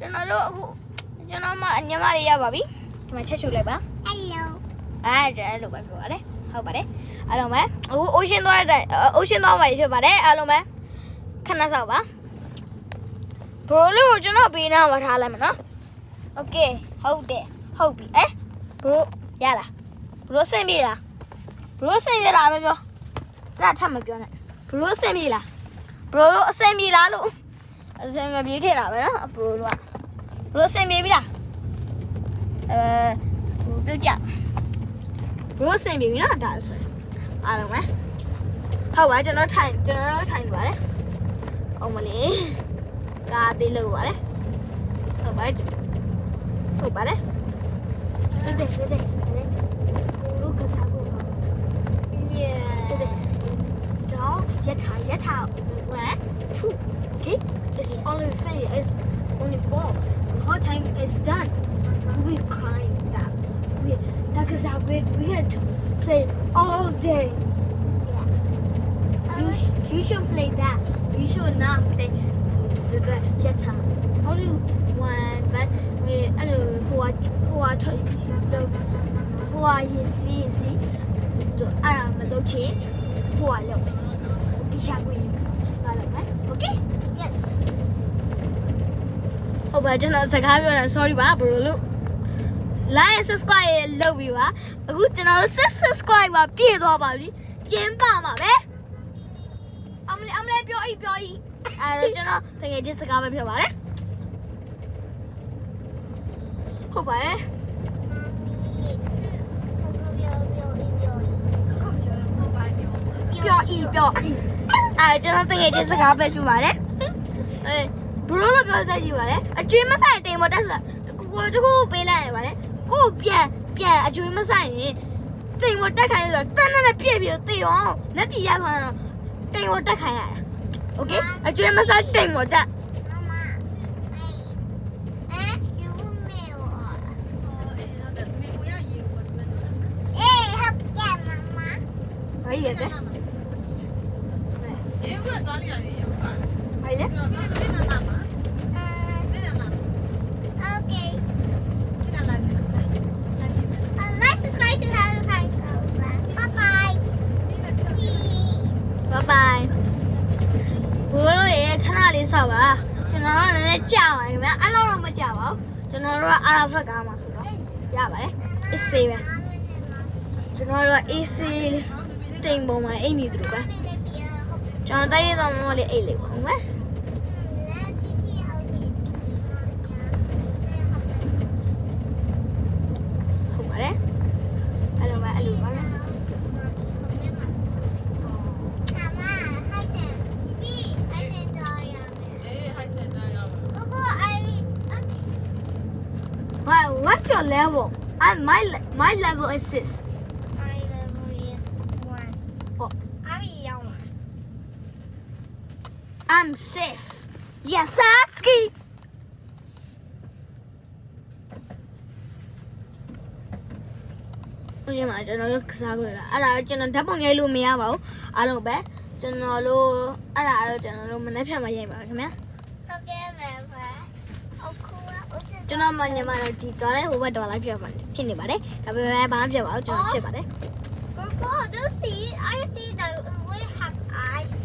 ကျွန်တော်တို့အခုကျွန်တော်မှညီမလေးရပါပြီဒီမှာချက်ရှုလိုက်ပါ Hello အဲ့လိုပဲပြောပါတယ်ဟုတ်ပါတယ်အားလုံးပဲအခု ocean သွားတဲ့ ocean သွားမှာဖြစ်ပါတယ်အားလုံးပဲခဏဆောက်ပါဘရိုလေးကိုကျွန်တော်ဘေးနားမှာထားလိုက်မယ်နော်โอเคဟုတ်တယ်ဟုတ်ပြီဘရိုရလားဘရိုစင်ပြေလားဘရိုစင်ပြေလားမပြောအဲ့ဒါထပ်မပြောနဲ့ဘရိုစင်ပြေလားဘရိုတို့အစင်ပြေလားလို့အစင်မပြေထင်တာပဲနော်ဘရိုတို့ကဘရိုစင်ပြေပြီလားပြုတ်ကြဘရိုစင်ပြေပြီနော်ဒါဆိုရင်အားလုံးပဲဟုတ်ပါကျွန်တော်ထိုင်ပါလေအောင်မလေးကားသေးလို့ပါလေဟုတ်ပါတယ်တဲ့ကိုလိုကစားဖို့ပါတော့ရထား1 2 okay this is only fair is only 4 the whole time is done we crying that because we had to play all day you should play that you should not play the yata only one but we who are see to lo chi who are lo đi xa quỳ là okay Yes ဟုတ်ပါကျွန်တော်စကားပြောတာ sorry ပါဘရိုလို့ like subscribe လုပ်ပြီးပါအခုကျွန်တော် subscribe ပါပြည့်သွားပါပြီကျင်းပါမှာပဲအမလေးပြောအဲ့ကျွန်တော်တကယ်ချင်းစကားပဲပြောပါတယ်ဟုတ်ပါတယ်ပြောကျွန်တော်တကယ်ချင်းစကားပဲပြောပါတယ်ဘရိုလိုပြောစားကြည့်ပါတယ်အကျွေးမဆိုင်တိမ်မတက်ဆိုကိုတခုပေးလိုက်ရပါတယ်ကိုပြန်အကျွေးမဆိုင်ရင်တိမ်မတက်ခိုင်းဆိုတော့တန်းနဲ့ပြည့်ပြီးသိအောင်လက်ပြရသွားတော့တိမ်မတက်ခိုင်းရတာโอเคအကျွေးမဆိုင်တိမ်မတက်可以的。Okay. Let's subscribe to Hello Kanko. Bye bye. ဘိုးတို့ရေခဏလေးဆောက်ပါကျွန်တော်ကလည်းကြာပါခင်ဗျအဲ့လိုတော့မကြာပါဘူးကျွန်တော်တို့ကအာဖက်ကားမှာဆိုတော့ရပါတယ်အေးစေးပဲကျွန်တော်တို့ကအေးစေးတိမ်ပေါ်မှာအိတ်နေသူတို့ပဲကျွန်တော်တိုက်ရတော့မလေးအိတ်လေးပေါ့ဟုတ်လားဟုတ်ပါတယ်အဲ့လိုပါလားWhat's your level? My level is 6. My level is 1. Oh. I'm a young one. I'm 6. Yes, Satsuki. Okay, ma, ကျွန်တော်တို့ကစားကြတာအဲ့ဒါကျွန်တော်ဓာတ်ပုံရိုက်လို့မရပါဘူးအားလုံးပဲကျွန်တော်တို့အဲ့ဒါတော့ကျွန်တော်တို့မနေ့ဖြတ်မှရိုက်ပါခင်ဗျာ Okay, bye. ကျွန်တော်မညမတော့ဒီသွားတဲ့ဟိုဘက်တော်လိုက်ပြပါတယ်ဖြစ်နေပါတယ်ဒါပေမဲ့ဘာမှပြပါဘူးကျွန်တော်ချစ်ပါတယ် Coco, do you see? I see that we have eyes.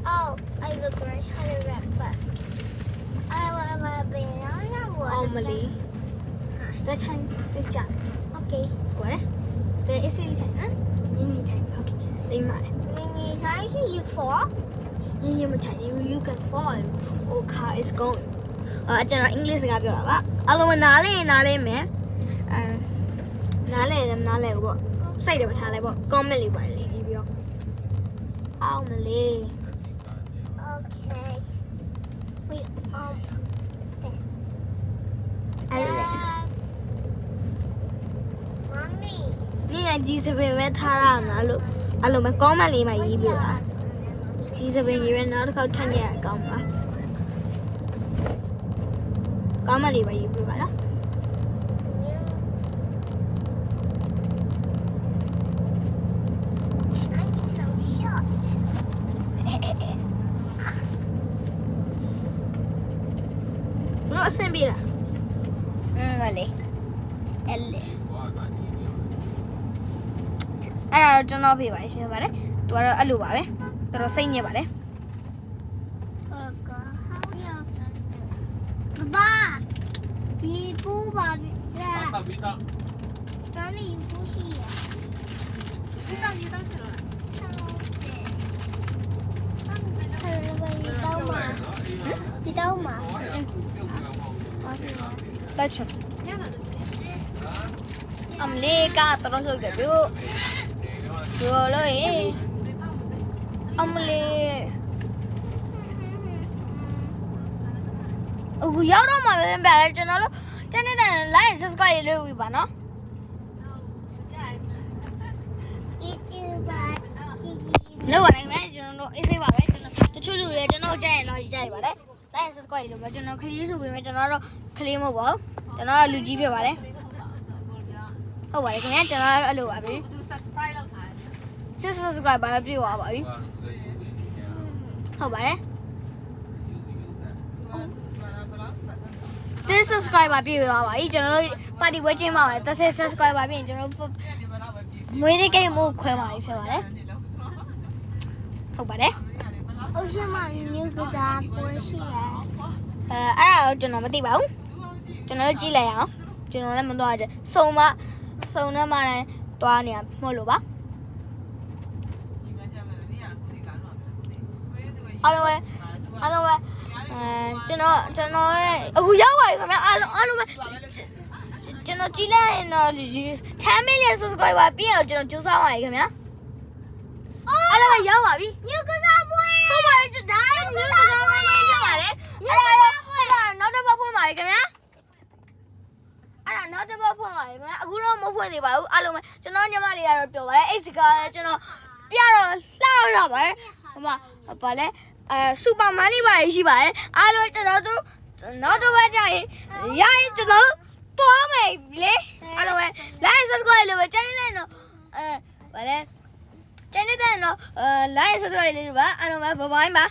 Oh, I look right. I red bus. I want to be Oh, Malay. That time, good job. Okay. What? There is a time, Mini time. Okay. They matter. Mini time, you fall? Mini time, you can fall. Oh, car is going. ကျွန်တော်အင်္ဂလိပ်စကားပြောတာပါအားလုံးနားလဲမယ်နားလဲပေါ့စိတ်တယ်မထားလိုက်ပေါ့ comment လေးပါလေးပြီးပြောအောင်မလေး Okay. We stay. Mommy. 你看几十倍没差啦，那路没讲嘛，你嘛一步啊，几十倍你们拿到考参加讲嘛，讲嘛你嘛一步吧啦。တို့အဆင်ပြေလားမလေးအဲ့လေအဲ့ဒါတော့ကျွန်တော်ဖေးပါရှင်ပါတယ်သူကတော့အဲ့လိုပါပဲတော်တော်စိတ်ညစ်ပါတယ် 爸，你不把大味道。咱们不是呀？你让你当起来。你刀嘛？ တက်ချင်အမလေးကတော်တော်ဆိုကြဘူးပြောလို့အမလေးအခုရောက်တော့မှပဲပြတယ်ကျွန်တော်တို့တနေ့တိုင်း like and subscribe လုပ်ပြီးပါနော် 一只吧，弟弟。 လောက်ပါတယ်ခင်ဗျကျွန်တော်တို့အေးစိတ်ပါပဲကျွန်တော်တချို့လူတွေကျွန်တော်ကြိုက်ရင်တော့ကြိုက်ပါတယ် like and subscribe လုပ်ပါကျွန်တော်ခလေးဆိုပြီးမှကျွန်တော်တို့ခလေးမဟုတ်ပါဘူးကျွန်တော်ကလူကြီးဖြစ်ပါတယ်ဟုတ်ပါတယ်ခင်ဗျကျွန်တော်အဲ့လိုပါပြီ သူ subscribe လုပ်ထားတယ် subscribe ပါပြည့်သွားပါပြီဟုတ်ပါတယ် subscriber ပြည့်သွားပါပြီကျွန်တော်တို့ပါတီပွဲကျင်းပါမယ်30 subscriber ပြည့်ရင်ကျွန်တော်တို့မွေးနေ့ကိတ်မို့ခွဲပါပြီဖြစ်ပါတယ်ဟုတ်ပါတယ် 我是马牛个啥不是呀？ အဲ့ဒါတော့ကျွန်တော်မသိပါဘူးကျွန်တော်ကြည့်လိုက်အောင်ကျွန်တော်လည်းမသွားကြစုံနေမှလည်းတွားနေရမဟုတ်လို့ပါအားလုံးပဲကျွန်တော်ရဲ့အခုရောက်ပါပြီခင်ဗျအားလုံးပဲကျွန်တော်ကြည့်လိုက်ရင်တော့10 million subscriber ပြည့်အောင်ကျွန်တော်ကြိုးစားပါရခင်ဗျာအားလုံးပဲရောက်ပါပြီ 牛个啥不会？ ဟုတ်ပါတယ်ဒါမျိုးစကားဝိုင်းလေးဖြစ်ပါတယ်အဲ့ဒါနောက်တစ်ပတ်ဖွင့်ပါရခင်ဗျာအဲ့ဒါနောက်တစ်ပတ်ဖွင့်ပါရခင်ဗျာအခုတော့မဖွင့်သေးပါဘူးအားလုံးပဲကျွန်တော်ညီမလေးကတော့ပြောပါတယ်အဲ့စကားလည်းကျွန်တော်ပြတော့လှတော့ရပါတယ်ဟိုမှာဗာလဲစူပါမန်လေးပါရှိပါတယ်အားလုံးကျွန်တော်တို့နောက်တစ်ပတ်ကျရင်ရရင်ကျွန်တော်သွားမယ်လေအားလုံးပဲ like subscribe လုပ်ပဲကျန်နေတယ်နော်ဗာလဲကျန်နေတယ်နော်like subscribe လေးပါအားလုံးပဲဘိုင်ဘိုင်ပါ